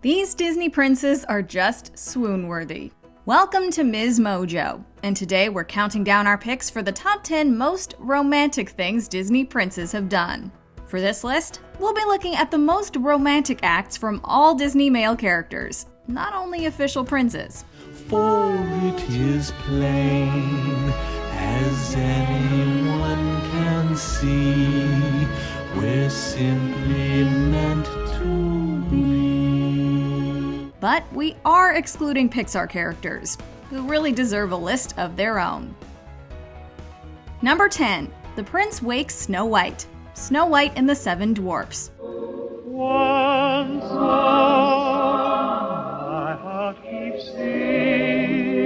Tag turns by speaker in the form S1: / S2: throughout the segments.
S1: These Disney princes are just swoon-worthy. Welcome to MsMojo, and today we're counting down our picks for the top 10 most romantic things Disney princes have done. For this list, we'll be looking at the most romantic acts from all Disney male characters, not only official princes.
S2: For it is plain, as anyone can see, we're simply meant to be.
S1: But we are excluding Pixar characters, who really deserve a list of their own. Number 10. The Prince Wakes Snow White. Snow White and the Seven Dwarfs.
S2: One song my heart keeps singing.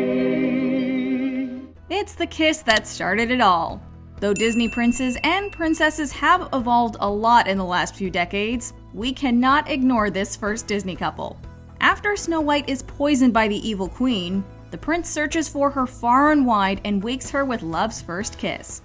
S1: It's the kiss that started it all. Though Disney princes and princesses have evolved a lot in the last few decades, we cannot ignore this first Disney couple. After Snow White is poisoned by the evil queen, the prince searches for her far and wide and wakes her with love's first kiss.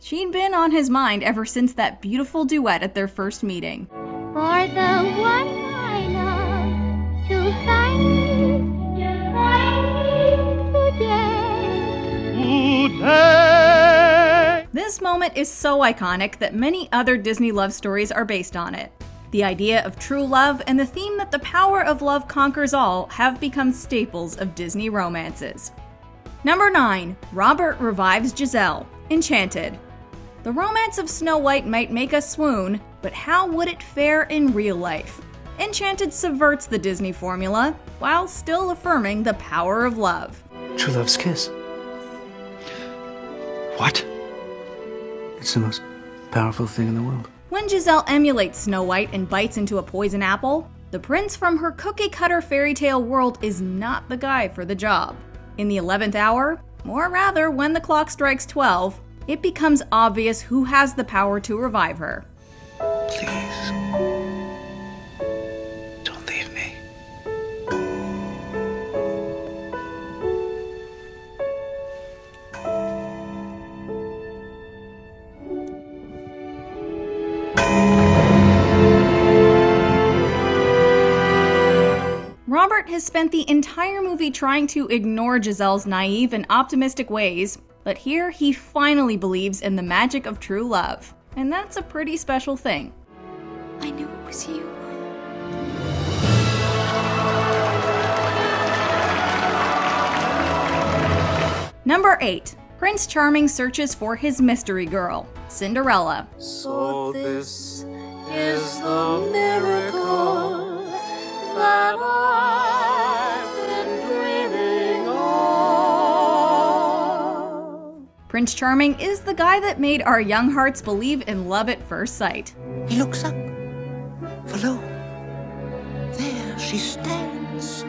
S1: She'd been on his mind ever since that beautiful duet at their first meeting.
S3: For the one I love to find
S2: Today.
S1: This moment is so iconic that many other Disney love stories are based on it. The idea of true love and the theme that the power of love conquers all have become staples of Disney romances. Number 9. Robert revives Giselle. Enchanted. The romance of Snow White might make us swoon, but how would it fare in real life? Enchanted subverts the Disney formula, while still affirming the power of love.
S4: True love's kiss. What? It's the most powerful thing in the world.
S1: When Giselle emulates Snow White and bites into a poison apple, the prince from her cookie-cutter fairy tale world is not the guy for the job. In the 11th hour, or rather when the clock strikes 12, it becomes obvious who has the power to revive her.
S4: Please. Don't leave me.
S1: Robert has spent the entire movie trying to ignore Giselle's naive and optimistic ways, but here he finally believes in the magic of true love. And that's a pretty special thing.
S3: I knew it was you.
S1: Number 8. Prince Charming searches for his mystery girl, Cinderella.
S2: So this is the miracle that I've been dreaming of.
S1: Prince Charming is the guy that made our young hearts believe in love at first sight.
S5: He looks up, for lo, there she stands,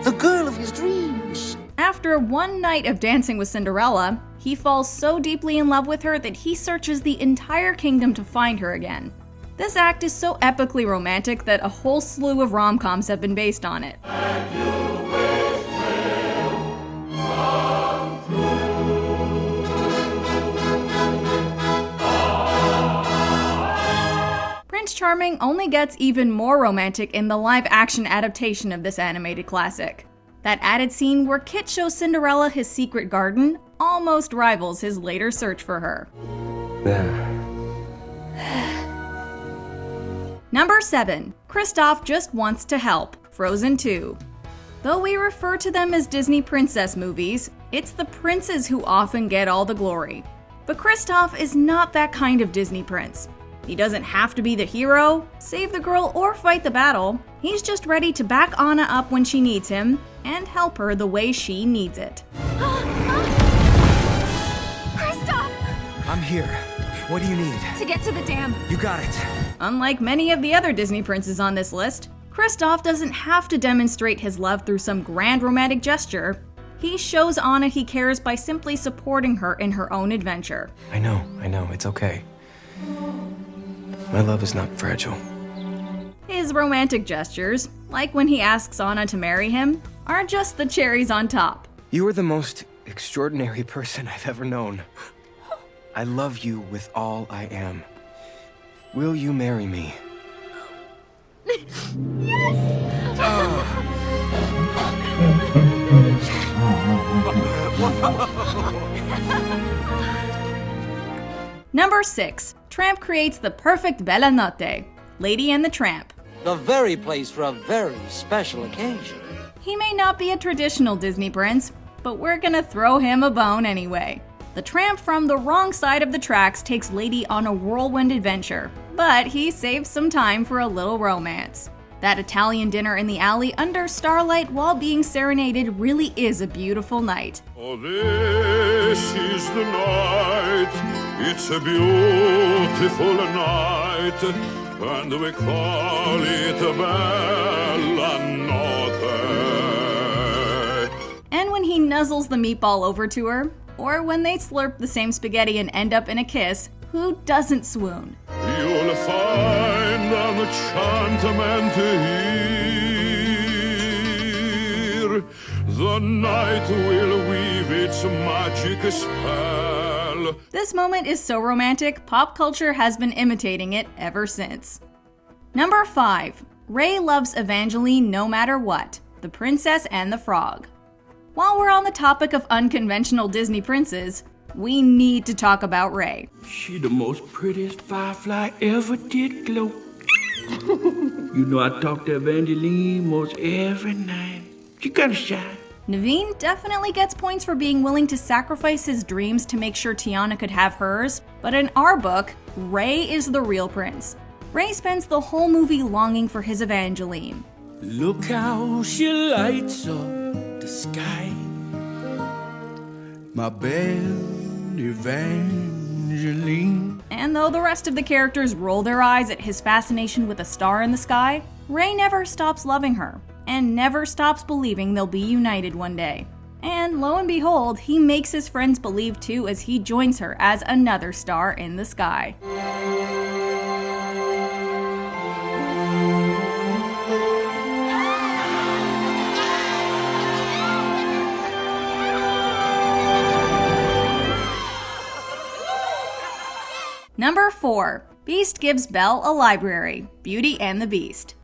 S5: the girl of his dreams.
S1: After one night of dancing with Cinderella, he falls so deeply in love with her that he searches the entire kingdom to find her again. This act is so epically romantic that a whole slew of rom-coms have been based on it. Prince Charming only gets even more romantic in the live-action adaptation of this animated classic. That added scene where Kit shows Cinderella his secret garden almost rivals his later search for her.
S4: There.
S1: Number 7. Kristoff just wants to help. Frozen 2. Though we refer to them as Disney princess movies, it's the princes who often get all the glory. But Kristoff is not that kind of Disney prince. He doesn't have to be the hero, save the girl, or fight the battle. He's just ready to back Anna up when she needs him, and help her the way she needs it.
S3: Kristoff!
S6: I'm here. What do you need?
S3: To get to the dam.
S6: You got it.
S1: Unlike many of the other Disney princes on this list, Kristoff doesn't have to demonstrate his love through some grand romantic gesture. He shows Anna he cares by simply supporting her in her own adventure.
S6: I know. It's okay. My love is not fragile.
S1: His romantic gestures, like when he asks Anna to marry him, are just the cherries on top.
S6: You are the most extraordinary person I've ever known. I love you with all I am. Will you marry me?
S1: Number 6. Tramp creates the perfect Bella Notte, Lady and the Tramp.
S5: The very place for a very special occasion.
S1: He may not be a traditional Disney prince, but we're gonna throw him a bone anyway. The tramp from the wrong side of the tracks takes Lady on a whirlwind adventure, but he saves some time for a little romance. That Italian dinner in the alley under starlight while being serenaded really is a beautiful night.
S2: Oh, this is the night. It's a beautiful night, and we call it Bella Notte.
S1: And when he nuzzles the meatball over to her, or when they slurp the same spaghetti and end up in a kiss, who doesn't swoon?
S2: You'll find an enchantment here. The night will weave its magic spell.
S1: This moment is so romantic, pop culture has been imitating it ever since. Number 5. Ray loves Evangeline no matter what, The Princess and the Frog. While we're on the topic of unconventional Disney princes, we need to talk about Ray.
S7: She the most prettiest firefly ever did glow. You know I talk to Evangeline most every night. She kinda shy.
S1: Naveen definitely gets points for being willing to sacrifice his dreams to make sure Tiana could have hers, but in our book, Ray is the real prince. Ray spends the whole movie longing for his Evangeline.
S7: Look how she lights up the sky. My Belle Evangeline.
S1: And though the rest of the characters roll their eyes at his fascination with a star in the sky, Ray never stops loving her, and never stops believing they'll be united one day. And lo and behold, he makes his friends believe too as he joins her as another star in the sky. Number 4. Beast gives Belle a library, Beauty and the Beast.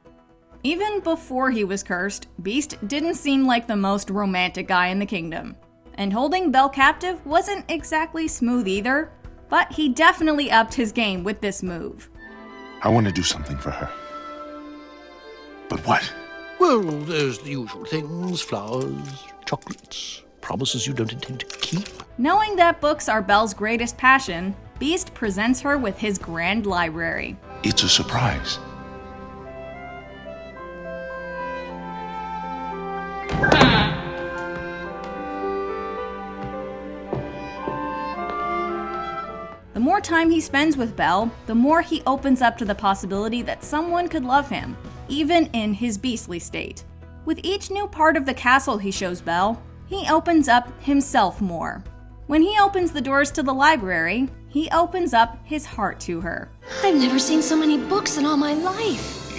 S1: Even before he was cursed, Beast didn't seem like the most romantic guy in the kingdom. And holding Belle captive wasn't exactly smooth either, but he definitely upped his game with this move.
S8: I want to do something for her. But what?
S9: Well, there's the usual things, flowers, chocolates, promises you don't intend to keep.
S1: Knowing that books are Belle's greatest passion, Beast presents her with his grand library.
S8: It's a surprise.
S1: The more time he spends with Belle, the more he opens up to the possibility that someone could love him, even in his beastly state. With each new part of the castle he shows Belle, he opens up himself more. When he opens the doors to the library, he opens up his heart to her.
S3: I've never seen so many books in all my life.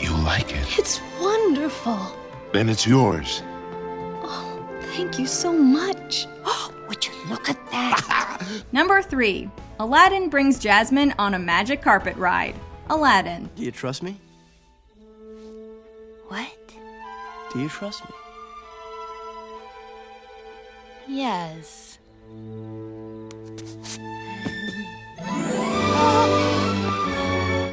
S8: You like it?
S3: It's wonderful.
S8: Then it's yours.
S3: Oh, thank you so much. Oh, would you look at that?
S1: Number 3. Aladdin brings Jasmine on a magic carpet ride. Aladdin.
S6: Do you trust me?
S3: What?
S6: Do you trust me?
S3: Yes.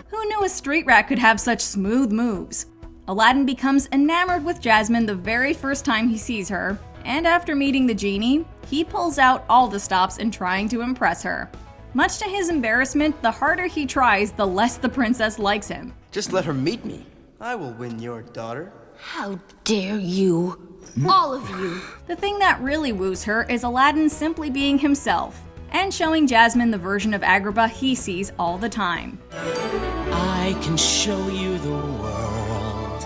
S1: Who knew a street rat could have such smooth moves? Aladdin becomes enamored with Jasmine the very first time he sees her, and after meeting the genie, he pulls out all the stops in trying to impress her. Much to his embarrassment, the harder he tries, the less the princess likes him.
S6: Just let her meet me. I will win your daughter.
S3: How dare you? All of you.
S1: The thing that really woos her is Aladdin simply being himself, and showing Jasmine the version of Agrabah he sees all the time.
S10: I can show you the world,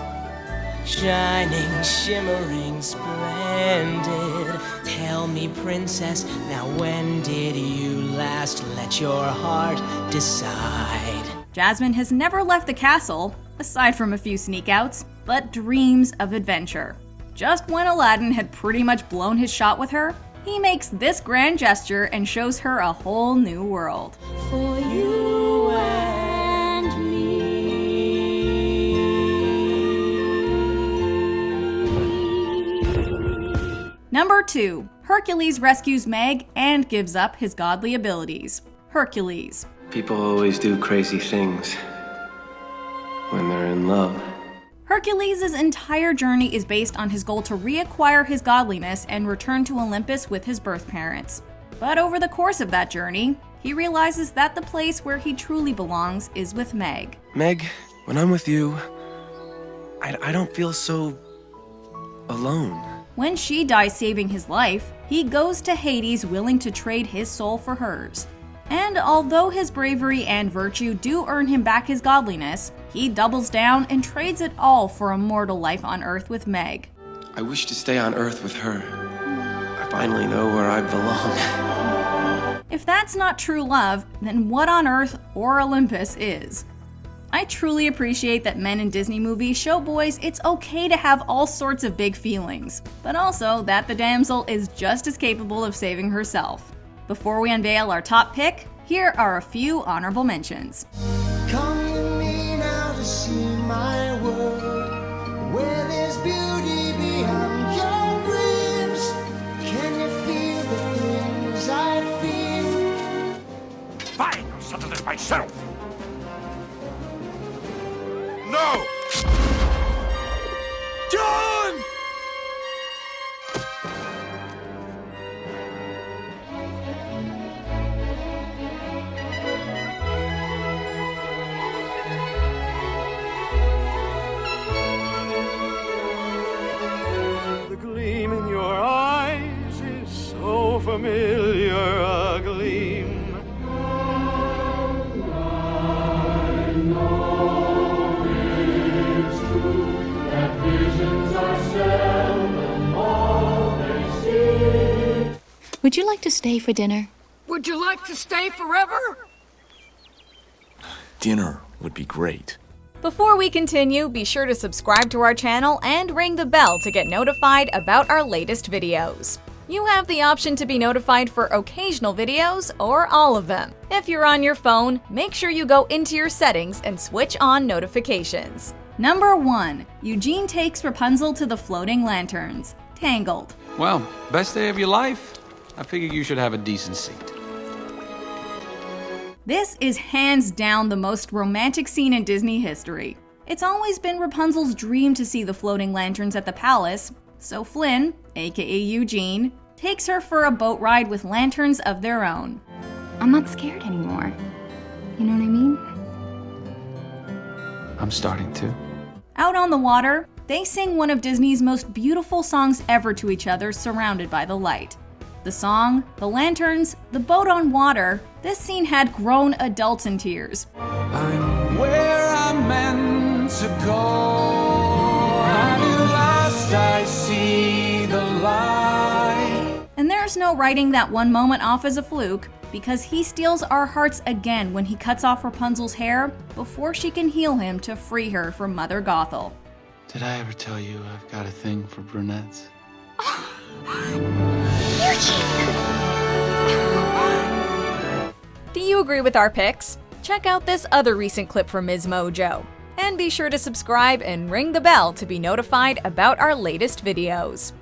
S10: shining, shimmering, splendid. Tell me, princess, now when did you last let your heart decide?
S1: Jasmine has never left the castle, aside from a few sneakouts, but dreams of adventure. Just when Aladdin had pretty much blown his shot with her, He makes this grand gesture and shows her a whole new world.
S3: For you and me.
S1: Number 2. Hercules rescues Meg and gives up his godly abilities. Hercules.
S6: People always do crazy things when they're in love.
S1: Hercules' entire journey is based on his goal to reacquire his godliness and return to Olympus with his birth parents. But over the course of that journey, he realizes that the place where he truly belongs is with Meg.
S6: Meg, when I'm with you, I don't feel so alone.
S1: When she dies saving his life, he goes to Hades willing to trade his soul for hers. And although his bravery and virtue do earn him back his godliness, he doubles down and trades it all for a mortal life on Earth with Meg.
S6: I wish to stay on Earth with her. I finally know where I belong.
S1: If that's not true love, then what on earth or Olympus is? I truly appreciate that men in Disney movies show boys it's okay to have all sorts of big feelings, but also that the damsel is just as capable of saving herself. Before we unveil our top pick, here are a few honorable mentions.
S10: Come with me now to see my world, where there's beauty beyond your dreams. Can you feel the things I feel?
S2: Fine, I'll settle this myself. No! John! The gleam in your eyes is so familiar, a gleam.
S3: Would you like to stay for dinner?
S11: Would you like to stay forever?
S12: Dinner would be great.
S1: Before we continue, be sure to subscribe to our channel and ring the bell to get notified about our latest videos. You have the option to be notified for occasional videos or all of them. If you're on your phone, make sure you go into your settings and switch on notifications. Number 1. Eugene takes Rapunzel to the floating lanterns. Tangled.
S13: Well, best day of your life? I figure you should have a decent seat.
S1: This is hands down the most romantic scene in Disney history. It's always been Rapunzel's dream to see the floating lanterns at the palace, so Flynn, aka Eugene, takes her for a boat ride with lanterns of their own.
S3: I'm not scared anymore. You know what I mean?
S13: I'm starting to.
S1: Out on the water, they sing one of Disney's most beautiful songs ever to each other, surrounded by the light. The song, the lanterns, the boat on water, this scene had grown adults in tears.
S10: I'm where I'm meant to go. At last I see the light.
S1: And there's no writing that one moment off as a fluke, because he steals our hearts again when he cuts off Rapunzel's hair before she can heal him to free her from Mother Gothel.
S13: Did I ever tell you I've got a thing for brunettes?
S1: Do you agree with our picks? Check out this other recent clip from MsMojo. And be sure to subscribe and ring the bell to be notified about our latest videos.